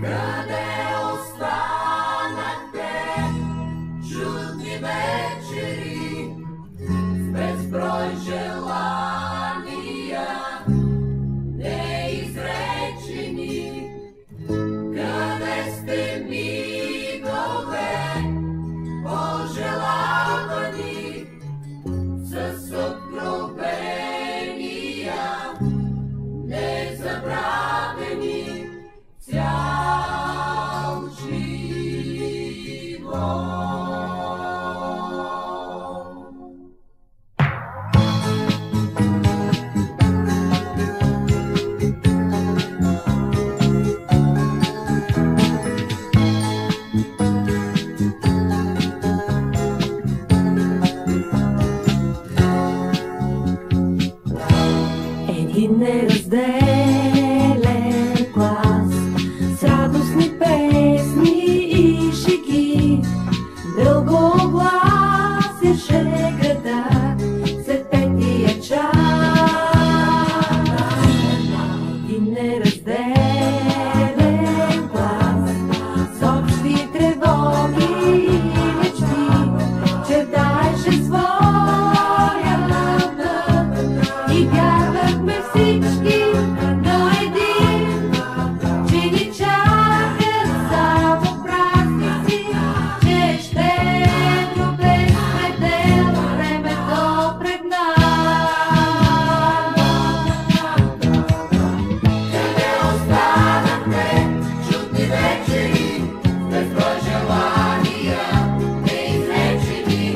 Къде останахте, чудни вечери, с безброй желания, неизречени? Къде сте, мигове, пожелавани, с откровения, незабравени, цял живот? Един неразделен глас с радостни песни и шеги дълго гласеше града след петия час. Един неразделен глас с общи тревоги и мечти чертаеше своя път и вярвахме всички до един, че ни чакат само празници, че ще е без предел времето пред нас. Къде останахте, чудни вечери, безброй желания, неизречени?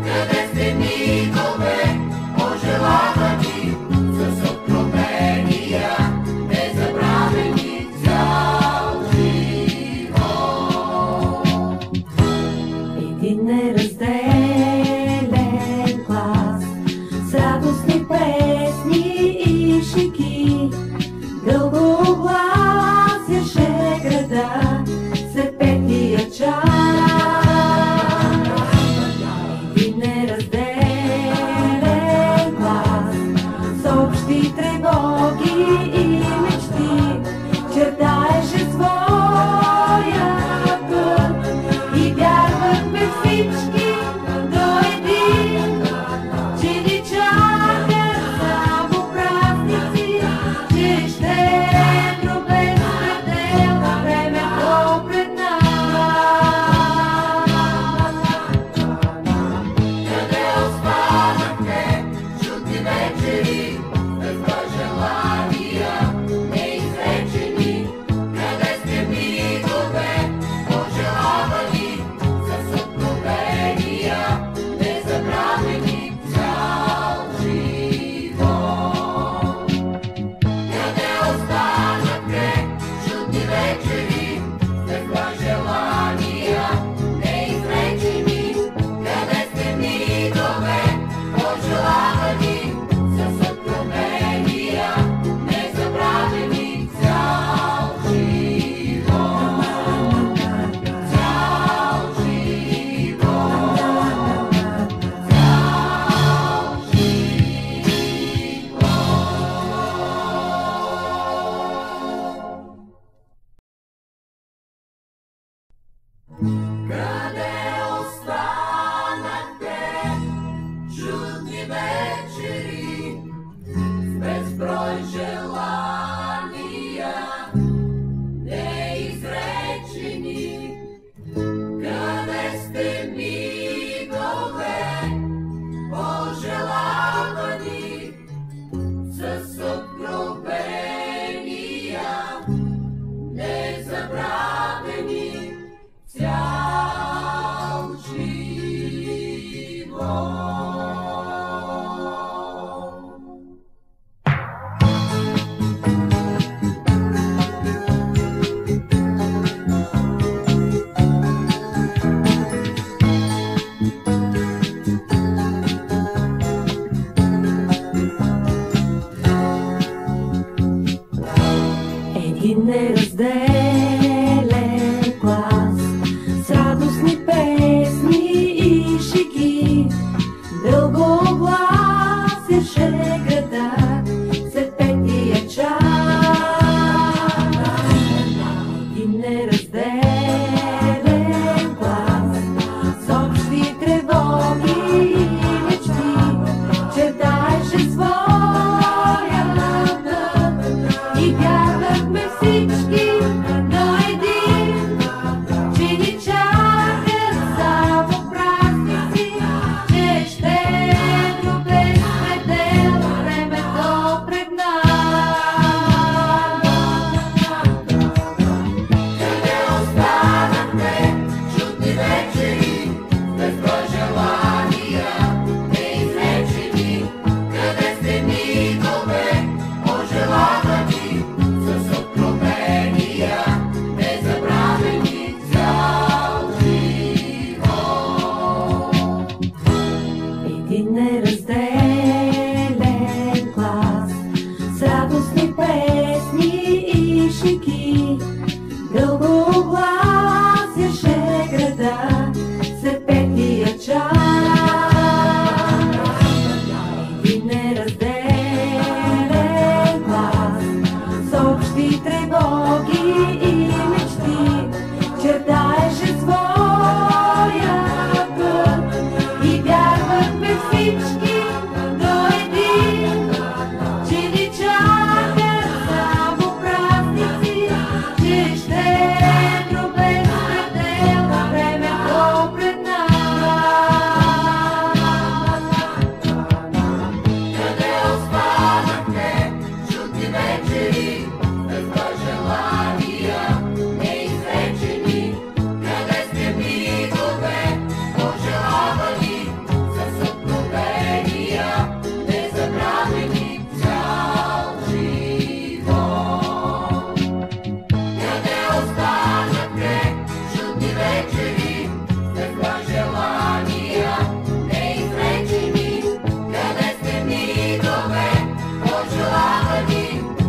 Къде сте, мигове, пожелавани, с откровения, незабравени, цял живот? Един неразделен глас с радостни песни и шеги дълго гласеше града след петия час. Един неразделен глас с общи тревоги и мечти чертаеше своя път и вярвахме всички до един, че ни чакат само празници, че ще е без предел времето пред нас. Къде останахте, чудни вечери, безброй желания, неизречени? Къде сте, мигове, пожелавани, с откровения, незабравени, цял живот? Къде останахте, чудни вечери, безброй желания, неизречени? Къде сте, мигове, пожелавани, с откровения, незабравени, цял живот? Цял Къде останахте, чудни вечери, с безброй желания, неизречени? Къде сте, мигове, пожелавани, с откровения, незабравени, цял Един неразделен глас с радостни песни и шеги дълго гласеше града след петия час. Един неразделен глас с общи тревоги и мечти чертаеше своя път и вярвахме всички до един, че ни чакат само празници, че щедро без предел времето пред нас. Къде останахте чудни вечери, безброй желания неизречени? Къде сте мигове пожелавани с откровения незабравени цял живот? Един неразделен глас с радостни песни и шеги дълго огласяше града след петия час. Един неразделен глас с общи тревоги и мечти чертаеше своя път и вярвахме всички до един, че ни чакат само празници, че щедро без предел времето пред нас. Къде останахте чудни вечери, безброй желания неизречени? Къде сте мигове пожелавани с откровения незабравени цял живот? Къде останахте чудни вечери, безброй желания неизречени? Къде сте мигове пожелавани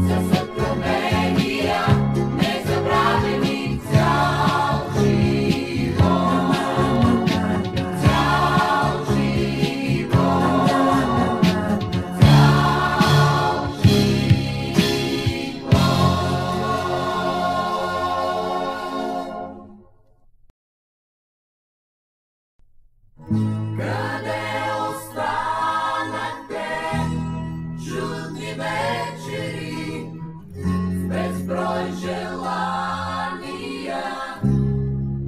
с откровения незабравени цял живот? Цял Къде останахте чудни вечери с безброй желания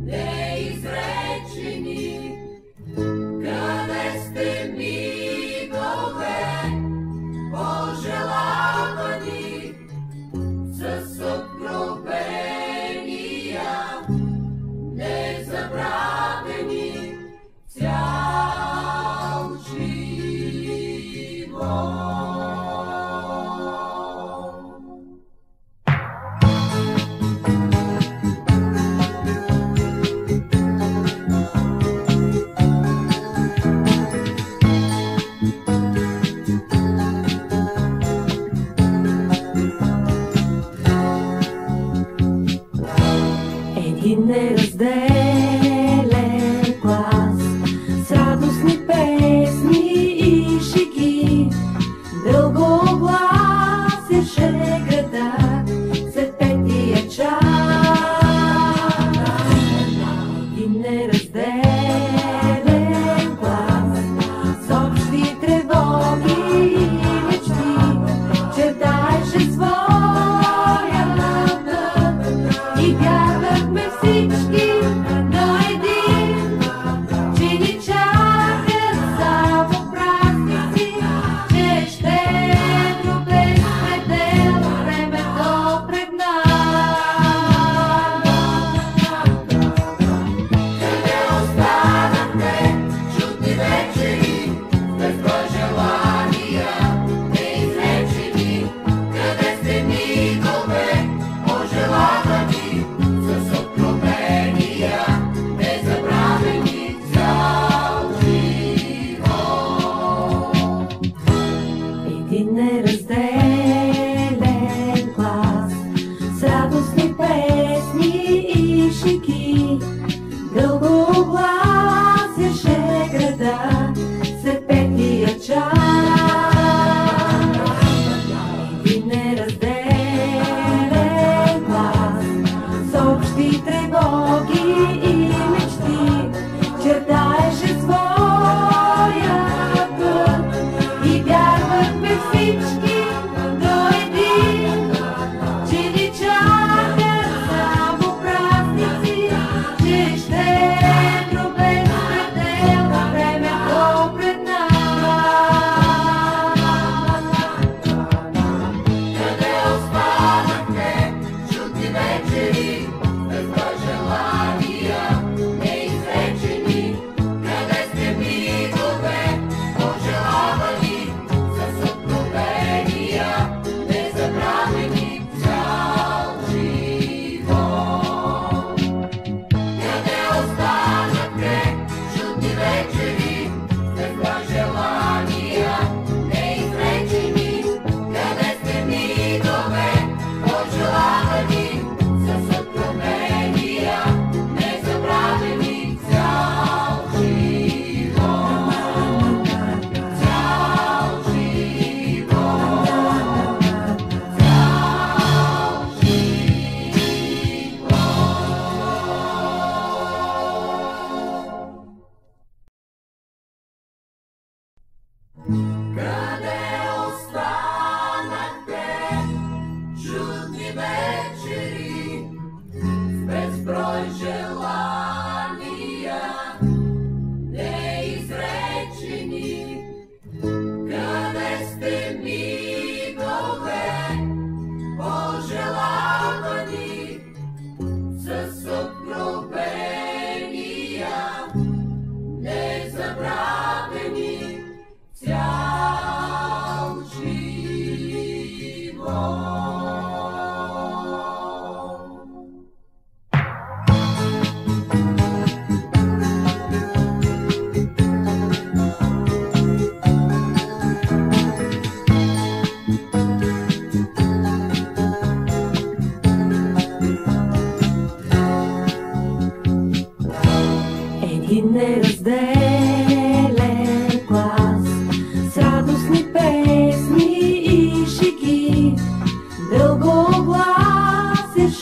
неизречени? Къде сте мигове пожелавани с откровения незабравени цял живот? Един неразделен глас с радостни песни и шеги дълго огласяше града след петия час. Един неразделен глас с общи тревоги и мечти чертаеше своя път и вярвахме всички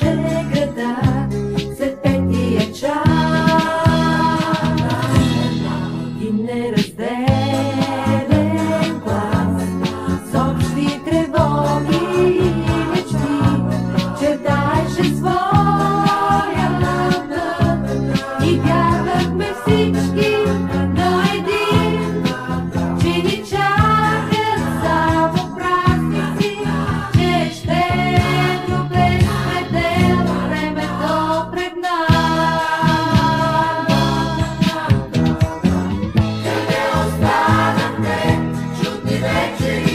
нямаше града след петия час. И неразделен глас с общи тревоги и мечти чертаеше своя път. И вярвахме всички до един, че ни чакат само празници, че щедро без предел времето пред нас. Къде останахте чудни вечери?